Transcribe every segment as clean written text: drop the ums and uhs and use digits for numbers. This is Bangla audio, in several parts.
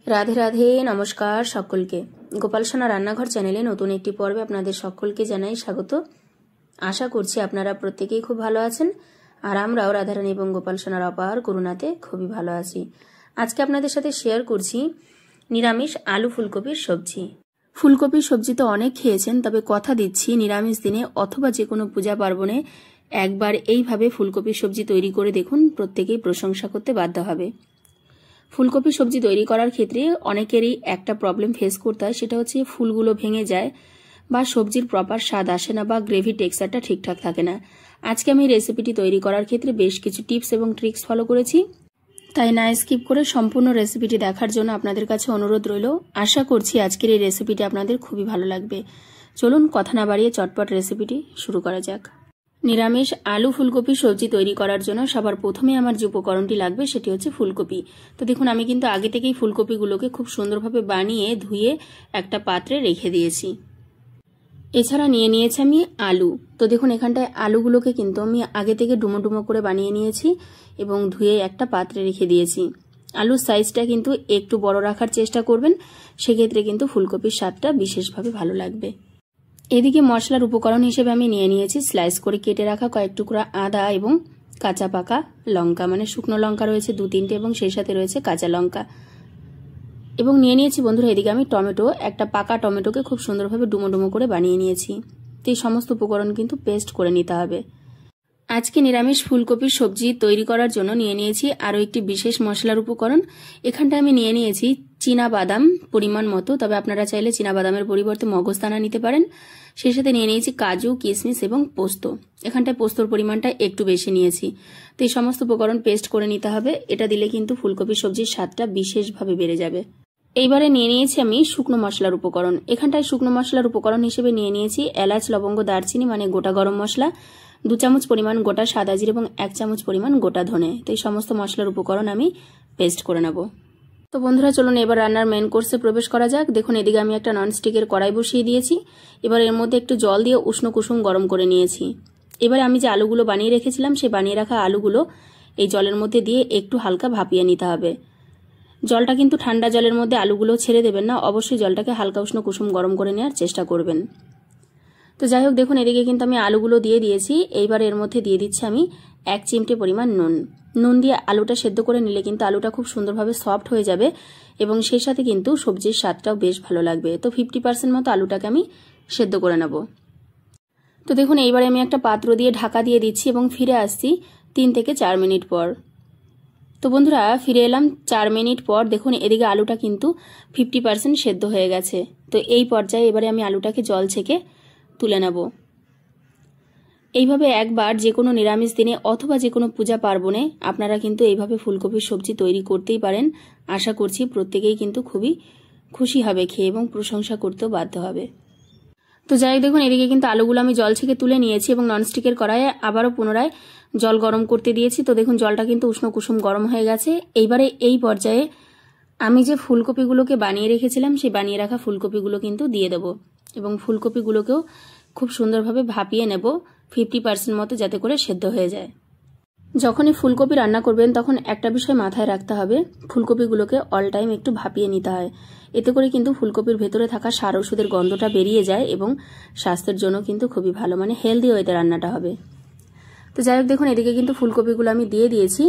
রাধে রাধে, নমস্কার সকলকে। গোপাল সোনা রান্নাঘর চ্যানেলে নতুন একটি পর্বে আপনাদের সকলকে জানাই স্বাগত। আশা করছি আপনারা প্রত্যেকেই খুব ভালো আছেন, আর আমরাও রাধারানী এবং গোপাল সোনার অপার করুণাতে খুবই ভালো আছি। আজকে আপনাদের সাথে শেয়ার করছি নিরামিষ আলু ফুলকপির সবজি। ফুলকপির সবজি তো অনেক খেয়েছেন, তবে কথা দিচ্ছি নিরামিষ দিনে অথবা যে কোনো পূজা পার্বণে একবার এইভাবে ফুলকপির সবজি তৈরি করে দেখুন, প্রত্যেকেই প্রশংসা করতে বাধ্য হবে। ফুলকপি সবজি তৈরি করার ক্ষেত্রে অনেকেরই একটা প্রবলেম ফেস করতে হয়, সেটা হচ্ছে ফুলগুলো ভেঙে যায় বা সবজির প্রপার স্বাদ আসে না বা গ্রেভি টেক্সচারটা ঠিকঠাক থাকে না। আজকে আমি রেসিপিটি তৈরি করার ক্ষেত্রে বেশ কিছু টিপস এবং ট্রিক্স ফলো করেছি, তাই না স্কিপ করে সম্পূর্ণ রেসিপিটি দেখার জন্য আপনাদের কাছে অনুরোধ রইল। আশা করছি আজকের এই রেসিপিটি আপনাদের খুবই ভালো লাগবে। চলুন কথা না বাড়িয়ে চটপট রেসিপিটি শুরু করা যাক। নিরামিষ আলু ফুলকপি সবজি তৈরি করার জন্য সবার প্রথমে আমার যে উপকরণটি লাগবে সেটি হচ্ছে ফুলকপি। তো দেখুন, আমি কিন্তু আগে থেকেই ফুলকপিগুলোকে খুব সুন্দরভাবে বানিয়ে ধুয়ে একটা পাত্রে রেখে দিয়েছি। এছাড়া নিয়ে নিয়েছি আমি আলু। তো দেখুন, এখানটায় আলুগুলোকে কিন্তু আমি আগে থেকে ডুমো ডুমো করে বানিয়ে নিয়েছি এবং ধুয়ে একটা পাত্রে রেখে দিয়েছি। আলুর সাইজটা কিন্তু একটু বড় রাখার চেষ্টা করবেন, সেক্ষেত্রে কিন্তু ফুলকপির স্বাদটা বিশেষভাবে ভালো লাগবে। এদিকে মশলার উপকরণ হিসেবে আমি নিয়ে নিয়েছি স্লাইস করে কেটে রাখা কয়েক টুকরা আদা এবং কাঁচা পাকা লঙ্কা, মানে শুকনো লঙ্কা রয়েছে 2-3টে এবং সেই সাথে রয়েছে কাঁচা লঙ্কা। এবং নিয়ে নিয়েছি বন্ধুরা এদিকে আমি টমেটো, একটা পাকা টমেটোকে খুব সুন্দরভাবে ডুমো ডুমো করে বানিয়ে নিয়েছি। তো এই সমস্ত উপকরণ কিন্তু পেস্ট করে নিতে হবে। আজকে নিরামিষ ফুলকপির সবজি তৈরি করার জন্য নিয়ে নিয়েছি আরও একটি বিশেষ মশলার উপকরণ। এখানটা আমি নিয়ে নিয়েছি চীনা বাদাম পরিমাণ মতো, তবে আপনারা চাইলে চীনা বাদামের পরিবর্তে মগজদানা নিতে পারেন। সেই সাথে নিয়ে নিয়েছি কাজু, কিশমিশ এবং পোস্ত। এখানটায় পোস্তর পরিমাণটা একটু বেশি নিয়েছি। তো এই সমস্ত উপকরণ পেস্ট করে নিতে হবে, এটা দিলে কিন্তু ফুলকপির সবজির স্বাদটা বিশেষভাবে বেড়ে যাবে। এইবারে নিয়ে নিয়েছি আমি শুকনো মশলার উপকরণ। এখানটায় শুকনো মশলার উপকরণ হিসেবে নিয়ে নিয়েছি এলাচ, লবঙ্গ, দারচিনি মানে গোটা গরম মশলা, 2 চামচ পরিমাণ গোটা সাদা জিরে এবং 1 চামচ পরিমাণ গোটা ধনে। তো এই সমস্ত মশলার উপকরণ আমি পেস্ট করে নেব। তো বন্ধুরা চলুন এবার রান্নার মেন কোর্সে প্রবেশ করা যাক। দেখুন এদিকে আমি একটা ননস্টিকের কড়াই বসিয়ে দিয়েছি। এবার এর মধ্যে একটু জল দিয়ে উষ্ণ কুসুম গরম করে নিয়েছি। এবারে আমি যে আলুগুলো বানিয়ে রেখেছিলাম সেই বানিয়ে রাখা আলুগুলো এই জলের মধ্যে দিয়ে একটু হালকা ভাপিয়ে নিতে হবে। জলটা কিন্তু ঠান্ডা জলের মধ্যে আলুগুলো ছেড়ে দেবেন না, অবশ্যই জলটাকে হালকা উষ্ণ কুসুম গরম করে নেওয়ার চেষ্টা করবেন। তো যাই হোক, দেখুন এদিকে কিন্তু আমি আলুগুলো দিয়ে দিয়েছি। এইবার এর মধ্যে দিয়ে দিচ্ছি আমি 1 চিমটে পরিমাণ নুন দিয়ে আলুটা সেদ্ধ করে নিলে কিন্তু আলুটা খুব সুন্দরভাবে সফট হয়ে যাবে এবং সেই সাথে কিন্তু সবজির স্বাদটাও বেশ ভালো লাগবে। তো 50% মতো আলুটাকে আমি সেদ্ধ করে নেব। তো দেখুন এইবারে আমি একটা পাত্র দিয়ে ঢাকা দিয়ে দিচ্ছি এবং ফিরে আসছি 3 থেকে 4 মিনিট পর। তো বন্ধুরা ফিরে এলাম 4 মিনিট পর। দেখুন এদিকে আলুটা কিন্তু 50% সেদ্ধ হয়ে গেছে। তো এই পর্যায়ে এবারে আমি আলুটাকে জল ছেঁকে তুলে নেব। এইভাবে একবার যে কোনো নিরামিষ দিনে অথবা যে কোনো পূজা পার্বণে আপনারা কিন্তু এইভাবে ফুলকপির সবজি তৈরি করতেই পারেন। আশা করছি প্রত্যেকেই কিন্তু খুবই খুশি হবে খেয়ে এবং প্রশংসা করতেও বাধ্য হবে। তো যাই হোক, দেখুন এদিকে কিন্তু আলুগুলো আমি জল ছেঁকে তুলে নিয়েছি এবং ননস্টিকের কড়াইয়ে আবারও পুনরায় জল গরম করতে দিয়েছি। তো দেখুন জলটা কিন্তু উষ্ণ কুসুম গরম হয়ে গেছে। এইবারে এই পর্যায়ে আমি যে ফুলকপিগুলোকে বানিয়ে রেখেছিলাম সেই বানিয়ে রাখা ফুলকপিগুলো কিন্তু দিয়ে দেব এবং ফুলকপিগুলোকেও খুব সুন্দরভাবে ভাপিয়ে নেব 50% মতো, যাতে করে সেদ্ধ হয়ে যায়। যখনই ফুলকপি রান্না করবেন তখন একটা বিষয় মাথায় রাখতে হবে, ফুলকপিগুলোকে অল টাইম একটু ভাপিয়ে নিতে হয়। এতে করে কিন্তু ফুলকপির ভেতরে থাকা সার ওষুধের গন্ধটা বেরিয়ে যায় এবং স্বাস্থ্যের জন্য কিন্তু খুবই ভালো, মানে হেলদি ওয়েতে রান্নাটা হবে। তো যাই হোক, দেখুন এদিকে কিন্তু ফুলকপিগুলো আমি দিয়ে দিয়েছি।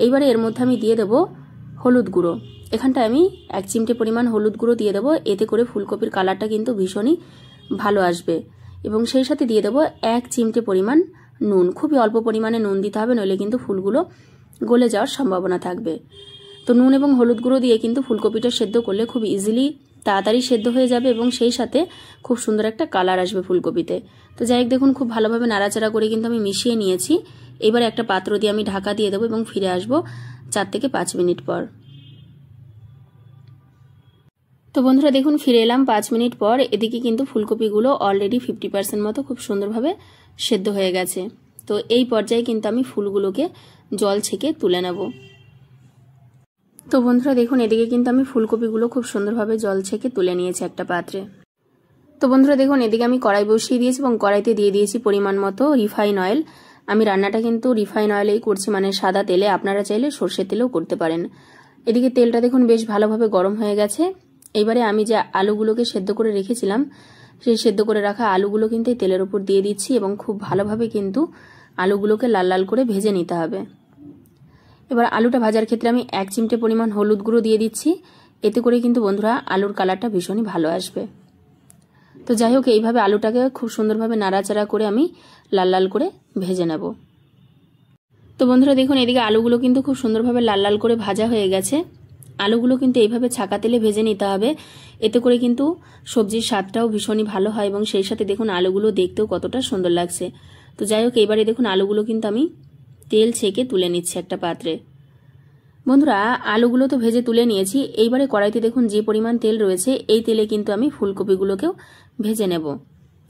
এইবারে এর মধ্যে আমি দিয়ে দেব হলুদ গুঁড়ো। এখানটায় আমি 1 চিমটে পরিমাণ হলুদ গুঁড়ো দিয়ে দেবো, এতে করে ফুলকপির কালারটা কিন্তু ভীষণই ভালো আসবে। এবং সেই সাথে দিয়ে দেবো 1 চিমটে পরিমাণ নুন। খুবই অল্প পরিমাণে নুন দিতে হবে, নইলে কিন্তু ফুলগুলো গলে যাওয়ার সম্ভাবনা থাকবে। তো নুন এবং হলুদ গুঁড়ো দিয়ে কিন্তু ফুলকপিটা সেদ্ধ করলে খুব ইজিলি তাড়াতাড়ি সেদ্ধ হয়ে যাবে এবং সেই সাথে খুব সুন্দর একটা কালার আসবে ফুলকপিতে। তো যাই হোক, দেখুন খুব ভালোভাবে নাড়াচাড়া করে কিন্তু আমি মিশিয়ে নিয়েছি। এবার একটা পাত্র দিয়ে আমি ঢাকা দিয়ে দেবো এবং ফিরে আসবো 4 থেকে 5 মিনিট পর। তো বন্ধুরা দেখুন ফিরে এলাম 5 মিনিট পর। এদিকে কিন্তু ফুলকপিগুলো অলরেডি 50% মতো খুব সুন্দরভাবে সেদ্ধ হয়ে গেছে। তো এই পর্যায়ে কিন্তু আমি ফুলগুলোকে জল ছেঁকে তুলে নেব। তো বন্ধুরা দেখুন এদিকে কিন্তু আমি ফুলকপিগুলো খুব সুন্দরভাবে জল ছেঁকে তুলে নিয়েছি একটা পাত্রে। তো বন্ধুরা দেখুন এদিকে আমি কড়াই বসিয়ে দিয়েছি এবং কড়াইতে দিয়ে দিয়েছি পরিমাণ মতো রিফাইন অয়েল। আমি রান্নাটা কিন্তু রিফাইন অয়েলেই করছি, মানে সাদা তেলে। আপনারা চাইলে সর্ষের তেলেও করতে পারেন। এদিকে তেলটা দেখুন বেশ ভালোভাবে গরম হয়ে গেছে। এইবারে আমি যে আলুগুলোকে সেদ্ধ করে রেখেছিলাম সেই সেদ্ধ করে রাখা আলুগুলো কিন্তু এই তেলের উপর দিয়ে দিচ্ছি এবং খুব ভালোভাবে কিন্তু আলুগুলোকে লাল লাল করে ভেজে নিতে হবে। এবার আলুটা ভাজার ক্ষেত্রে আমি 1 চিমটে পরিমাণ হলুদ গুঁড়ো দিয়ে দিচ্ছি। এতে করে কিন্তু বন্ধুরা আলুর কালারটা ভীষণই ভালো আসবে। তো যাই হোক, এইভাবে আলুটাকে খুব সুন্দরভাবে নাড়াচাড়া করে আমি লাল লাল করে ভেজে নেব। তো বন্ধুরা দেখুন, এদিকে আলুগুলো কিন্তু খুব সুন্দরভাবে লাল লাল করে ভাজা হয়ে গেছে। আলুগুলো কিন্তু এইভাবে ছাকা তেলে ভেজে নিতে হবে। এতে করে কিন্তু সবজির স্বাদটাও ভীষণই ভালো হয় এবং সেই সাথে দেখুন আলুগুলো দেখতেও কতটা সুন্দর লাগছে। তো যাই হোক, এবারে দেখুন আলুগুলো কিন্তু আমি তেল ছেঁকে তুলে নিচ্ছি একটা পাত্রে। বন্ধুরা আলুগুলো তো ভেজে তুলে নিয়েছি। এইবারে কড়াইতে দেখুন যে পরিমাণ তেল রয়েছে এই তেলে কিন্তু আমি ফুলকপিগুলোকেও ভেজে নেব।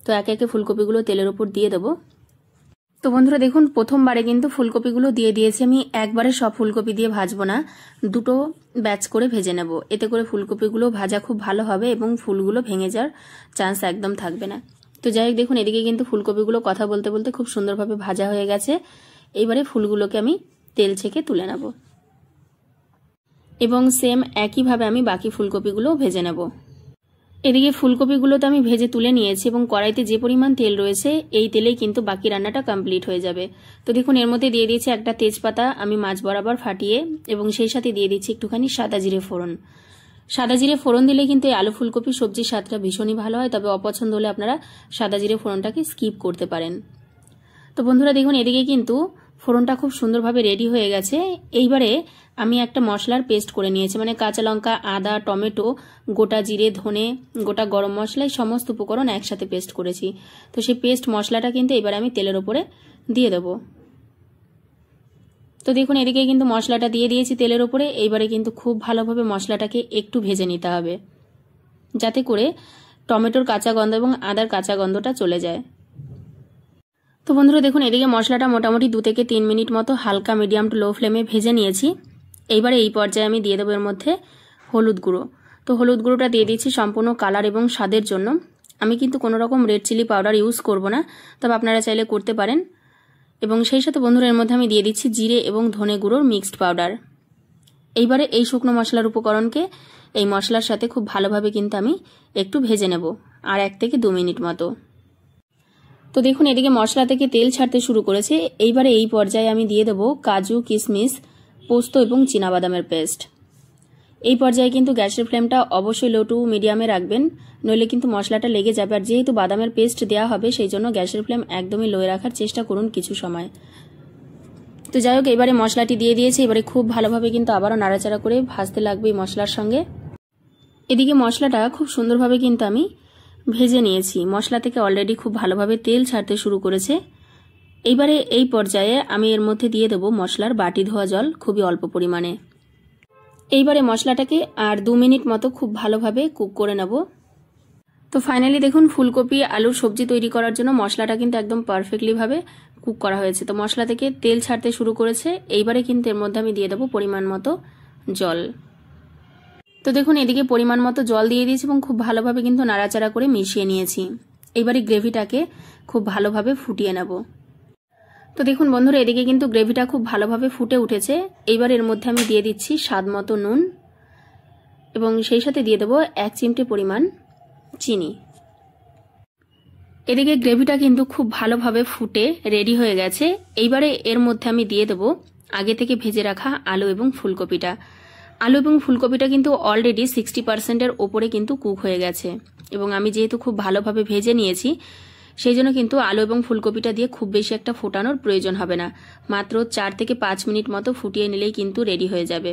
তো একে একে ফুলকপিগুলো তেলের উপর দিয়ে দেব। তো বন্ধুরা দেখুন, প্রথমবারে কিন্তু ফুলকপিগুলো দিয়ে দিয়েছি। আমি একবারে সব ফুলকপি দিয়ে ভাজবো না, দুটো ব্যাচ করে ভেজে নেব। এতে করে ফুলকপিগুলো ভাজা খুব ভালো হবে এবং ফুলগুলো ভেঙে যাওয়ার চান্স একদম থাকবে না। তো যাই হোক দেখুন, এদিকে কিন্তু ফুলকপিগুলো কথা বলতে বলতে খুব সুন্দরভাবে ভাজা হয়ে গেছে। এইবারে ফুলগুলোকে আমি তেল ছেঁকে তুলে নেব এবং সেম একইভাবে আমি বাকি ফুলকপিগুলো ভেজে নেব। এদিকে ফুলকপিগুলো তো আমি ভেজে তুলে নিয়েছি এবং কড়াইতে যে পরিমাণ তেল রয়েছে এই তেলেই কিন্তু বাকি রান্নাটা কমপ্লিট হয়ে যাবে। তো দেখুন, এর মধ্যে দিয়ে দিয়েছি একটা তেজপাতা আমি মাছ বরাবর ফাটিয়ে এবং সেই সাথে দিয়ে দিচ্ছি একটুখানি সাদা জিরে ফোড়ন। সাদা জিরে ফোড়ন দিলে কিন্তু এই আলু ফুলকপি সবজির স্বাদটা ভীষণই ভালো হয়। তবে অপছন্দ হলে আপনারা সাদা জিরে ফোড়নটাকে স্কিপ করতে পারেন। তো বন্ধুরা দেখুন, এদিকে কিন্তু ফোড়নটা খুব সুন্দরভাবে রেডি হয়ে গেছে। এইবারে আমি একটা মশলার পেস্ট করে নিয়েছি, মানে কাঁচা লঙ্কা, আদা, টমেটো, গোটা জিরে, ধনে, গোটা গরম মশলা, এই সমস্ত উপকরণ একসাথে পেস্ট করেছি। তো সেই পেস্ট মশলাটা কিন্তু এবারে আমি তেলের ওপরে দিয়ে দেব। তো দেখুন, এদিকে কিন্তু মশলাটা দিয়ে দিয়েছি তেলের ওপরে। এইবারে কিন্তু খুব ভালোভাবে মশলাটাকে একটু ভেজে নিতে হবে, যাতে করে টমেটোর কাঁচা গন্ধ এবং আদার কাঁচা গন্ধটা চলে যায়। তো বন্ধুরা দেখুন, এদিকে মশলাটা মোটামুটি 2 থেকে 3 মিনিট মতো হালকা মিডিয়াম টু লো ফ্লেমে ভেজে নিয়েছি। এইবারে এই পর্যায়ে আমি দিয়ে দেবো এর মধ্যে হলুদ গুঁড়ো। তো হলুদ গুঁড়োটা দিয়ে দিচ্ছি সম্পূর্ণ কালার এবং স্বাদের জন্য। আমি কিন্তু কোনো রকম রেড চিলি পাউডার ইউজ করব না, তবে আপনারা চাইলে করতে পারেন। এবং সেই সাথে বন্ধুরা এর মধ্যে আমি দিয়ে দিচ্ছি জিরে এবং ধনে গুঁড়োর মিক্সড পাউডার। এইবারে এই শুকনো মশলার উপকরণকে এই মশলার সাথে খুব ভালোভাবে কিন্তু আমি একটু ভেজে নেব, আর 1 থেকে 2 মিনিট মতো। তো দেখুন, এদিকে মশলা থেকে তেল ছাড়তে শুরু করেছে। এইবারে এই পর্যায়ে আমি দিয়ে দেবো কাজু, কিশমিশ, পোস্ত এবং চীনাবাদামের পেস্ট। এই পর্যায়ে কিন্তু গ্যাসের ফ্লেমটা অবশ্যই লো টু মিডিয়ামে রাখবেন, নইলে কিন্তু মশলাটা লেগে যাবে। আর যেহেতু বাদামের পেস্ট দেওয়া হবে সেই জন্য গ্যাসের ফ্লেম একদমই লো রাখার চেষ্টা করুন কিছু সময়। তো যাই হোক, এবারে মশলাটি দিয়ে দিয়েছি। এবারে খুব ভালোভাবে কিন্তু আবারও নাড়াচাড়া করে ভাজতে লাগবে এই মশলার সঙ্গে। এদিকে মশলাটা খুব সুন্দরভাবে কিন্তু আমি ভেজে নিয়েছি। মশলা থেকে অলরেডি খুব ভালোভাবে তেল ছাড়তে শুরু করেছে। এইবারে এই পর্যায়ে আমি এর মধ্যে দিয়ে দেবো মশলার বাটি ধোয়া জল, খুবই অল্প পরিমাণে। এইবারে মশলাটাকে আর 2 মিনিট মতো খুব ভালোভাবে কুক করে নেব। তো ফাইনালি দেখুন, ফুলকপি আলুর সবজি তৈরি করার জন্য মশলাটা কিন্তু একদম পারফেক্টলি ভাবে কুক করা হয়েছে। তো মশলা থেকে তেল ছাড়তে শুরু করেছে। এইবারে কিন্তু এর মধ্যে আমি দিয়ে দেবো পরিমাণ মতো জল। তো দেখুন, এদিকে পরিমাণ মতো জল দিয়ে দিয়েছি এবং খুব ভালোভাবে কিন্তু নাড়াচাড়া করে মিশিয়ে নিয়েছি। এইবারে গ্রেভিটাকে খুব ভালোভাবে ফুটিয়ে নেব। তো দেখুন বন্ধুরা, এদিকে কিন্তু গ্রেভিটা খুব ভালোভাবে ফুটে উঠেছে। এইবার এর মধ্যে আমি দিয়ে দিচ্ছি স্বাদ মতো নুন এবং সেই সাথে দিয়ে দেবো 1 চিমটে পরিমাণ চিনি। এদিকে গ্রেভিটা কিন্তু খুব ভালোভাবে ফুটে রেডি হয়ে গেছে। এইবারে এর মধ্যে আমি দিয়ে দেবো আগে থেকে ভেজে রাখা আলু এবং ফুলকপিটা। আলু এবং ফুলকপিটা কিন্তু অলরেডি 60%-এর ওপরে কিন্তু কুক হয়ে গেছে এবং আমি যেহেতু খুব ভালোভাবে ভেজে নিয়েছি সেই জন্য কিন্তু আলু এবং ফুলকপিটা দিয়ে খুব বেশি একটা ফোটানোর প্রয়োজন হবে না। মাত্র 4 থেকে 5 মিনিট মতো ফুটিয়ে নিলেই কিন্তু রেডি হয়ে যাবে।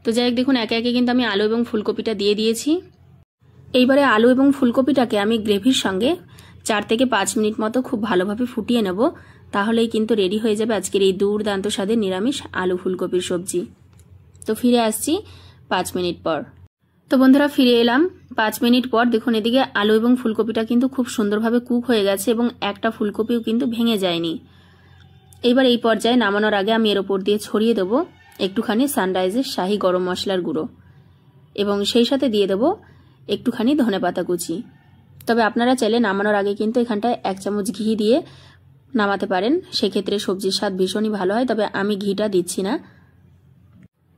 তো যাই হোক দেখুন, একে একে কিন্তু আমি আলু এবং ফুলকপিটা দিয়ে দিয়েছি। এইবারে আলু এবং ফুলকপিটাকে আমি গ্রেভির সঙ্গে 4 থেকে 5 মিনিট মতো খুব ভালোভাবে ফুটিয়ে নেব। তাহলেই কিন্তু রেডি হয়ে যাবে আজকের এই দুর্দান্ত স্বাদের নিরামিষ আলু ফুলকপির সবজি। তো ফিরে আসছি 5 মিনিট পর। তো বন্ধুরা ফিরে এলাম 5 মিনিট পর। দেখুন, এদিকে আলু এবং ফুলকপিটা কিন্তু খুব সুন্দরভাবে কুক হয়ে গেছে এবং একটা ফুলকপিও কিন্তু ভেঙে যায়নি। এইবার এই পর্যায়ে নামানোর আগে আমি এর ওপর দিয়ে ছড়িয়ে দেবো একটুখানি সানরাইজের শাহি গরম মশলার গুঁড়ো এবং সেই সাথে দিয়ে দেবো একটুখানি ধনেপাতা কুচি। তবে আপনারা চাইলে নামানোর আগে কিন্তু এখানটায় 1 চামচ ঘি দিয়ে নামাতে পারেন, সেক্ষেত্রে সবজির স্বাদ ভীষণই ভালো হয়। তবে আমি ঘিটা দিচ্ছি না।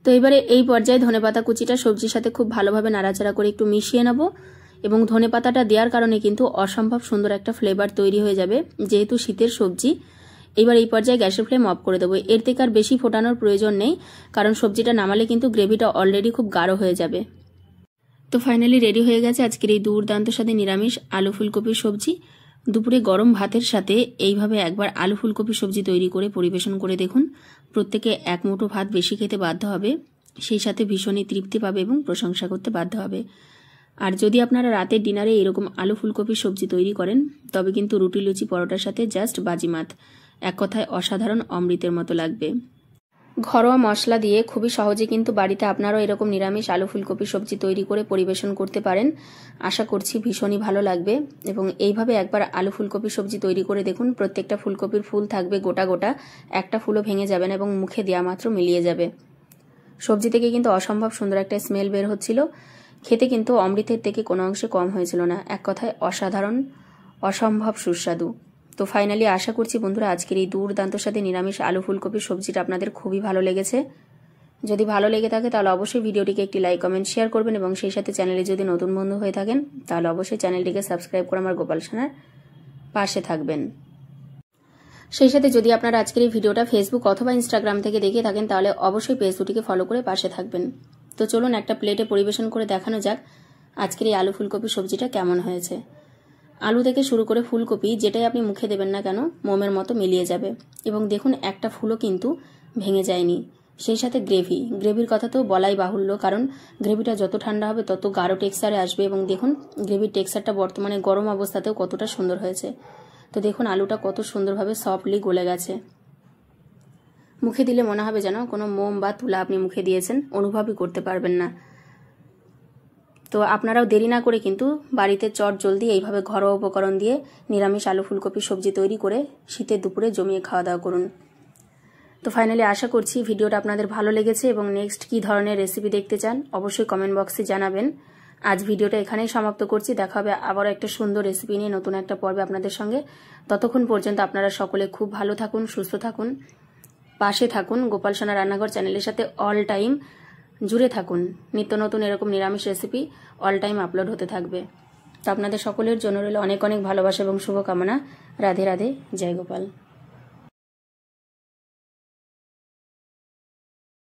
তো এবারে এই পর্যায়ে ধনেপাতা কুচিটা সবজির সাথে খুব ভালোভাবে নাড়াচাড়া করে একটু মিশিয়ে নেব এবং ধনেপাতাটা দেওয়ার কারণে কিন্তু অসম্ভব সুন্দর একটা ফ্লেভার তৈরি হয়ে যাবে, যেহেতু শীতের সবজি। এবার এই পর্যায়ে গ্যাসের ফ্লেম অফ করে দেবো। এর থেকে আর বেশি ফোটানোর প্রয়োজন নেই, কারণ সবজিটা নামালে কিন্তু গ্রেভিটা অলরেডি খুব গাঢ় হয়ে যাবে। তো ফাইনালি রেডি হয়ে গেছে আজকের এই দুর্দান্ত স্বাদে নিরামিষ আলু ফুলকপির সবজি। দুপুরে গরম ভাতের সাথে এইভাবে একবার আলু ফুলকপির সবজি তৈরি করে পরিবেশন করে দেখুন। প্রত্যেকে এক মুঠো ভাত বেশি খেতে বাধ্য হবে, সেই সাথে ভীষণই তৃপ্তি পাবে এবং প্রশংসা করতে বাধ্য হবে। আর যদি আপনারা রাতের ডিনারে এরকম আলু ফুলকপির সবজি তৈরি করেন, তবে কিন্তু রুটি লুচি পরোটার সাথে জাস্ট বাজিমাত, এক কথায় অসাধারণ অমৃতের মতো লাগবে। ঘরোয়া মশলা দিয়ে খুবই সহজে কিন্তু বাড়িতে আপনারাও এরকম নিরামিষ আলু ফুলকপির সবজি তৈরি করে পরিবেশন করতে পারেন। আশা করছি ভীষণই ভালো লাগবে। এবং এইভাবে একবার আলু ফুলকপির সবজি তৈরি করে দেখুন। প্রত্যেকটা ফুলকপির ফুল থাকবে গোটা গোটা, একটা ফুলও ভেঙে যাবে না এবং মুখে দেওয়া মাত্র মিলিয়ে যাবে। সবজি থেকে কিন্তু অসম্ভব সুন্দর একটা স্মেল বের হচ্ছিল। খেতে কিন্তু অমৃতের থেকে কোনো অংশে কম হয়েছিল না, এক কথায় অসাধারণ, অসম্ভব সুস্বাদু। তো ফাইনালি আশা করছি বন্ধুরা আজকের এই দুর্দান্ত সাথে নিরামিষ আলু ফুলকপির সবজিটা আপনাদের খুবই ভালো লেগেছে। যদি ভালো লেগে থাকে তাহলে অবশ্যই ভিডিওটিকে একটি লাইক কমেন্ট শেয়ার করবেন এবং সেই সাথে চ্যানেলে যদি নতুন বন্ধু হয়ে থাকেন তাহলে অবশ্যই চ্যানেলটিকে সাবস্ক্রাইব করে আমার গোপাল সোনার পাশে থাকবেন। সেই সাথে যদি আপনারা আজকের এই ভিডিওটা ফেসবুক অথবা ইনস্টাগ্রাম থেকে দেখে থাকেন তাহলে অবশ্যই পেজ দুটিকে ফলো করে পাশে থাকবেন। তো চলুন একটা প্লেটে পরিবেশন করে দেখানো যাক আজকের এই আলু ফুলকপির সবজিটা কেমন হয়েছে। আলু থেকে শুরু করে ফুলকপি যেটাই আপনি মুখে দেবেন না কেন মোমের মতো মিলিয়ে যাবে এবং দেখুন একটা ফুলও কিন্তু ভেঙে যায়নি। সেই সাথে গ্রেভির কথা তো বলাই বাহুল্য, কারণ গ্রেভিটা যত ঠান্ডা হবে তত গাঢ় টেক্সচারে আসবে এবং দেখুন গ্রেভির টেক্সচারটা বর্তমানে গরম অবস্থাতেও কতটা সুন্দর হয়েছে। তো দেখুন আলুটা কত সুন্দরভাবে সফটলি গলে গেছে। মুখে দিলে মনে হবে যেন কোনো মোম বা তুলা আপনি মুখে দিয়েছেন, অনুভবই করতে পারবেন না। তো আপনারাও দেরি না করে কিন্তু বাড়িতে চট জলদি এইভাবে ঘরোয়া উপকরণ দিয়ে নিরামিষ আলু ফুলকপির সবজি তৈরি করে শীতের দুপুরে জমিয়ে খাওয়া দাওয়া করুন। তো ফাইনালি আশা করছি ভিডিওটা আপনাদের ভালো লেগেছে এবং নেক্সট কী ধরনের রেসিপি দেখতে চান অবশ্যই কমেন্ট বক্সে জানাবেন। আজ ভিডিওটা এখানেই সমাপ্ত করছি। দেখা হবে আবারও একটা সুন্দর রেসিপি নিয়ে নতুন একটা পর্বে আপনাদের সঙ্গে। ততক্ষণ পর্যন্ত আপনারা সকলে খুব ভালো থাকুন, সুস্থ থাকুন, পাশে থাকুন। গোপাল সোনা রান্নাঘর চ্যানেলের সাথে অল টাইম জুড়ে থাকুন। নিত্য নতুন এরকম নিরামিষ রেসিপি অল টাইম আপলোড হতে থাকবে। তো আপনাদের সকলের জন্য রইল অনেক অনেক ভালোবাসা এবং শুভকামনা। রাধে রাধে, জয় গোপাল।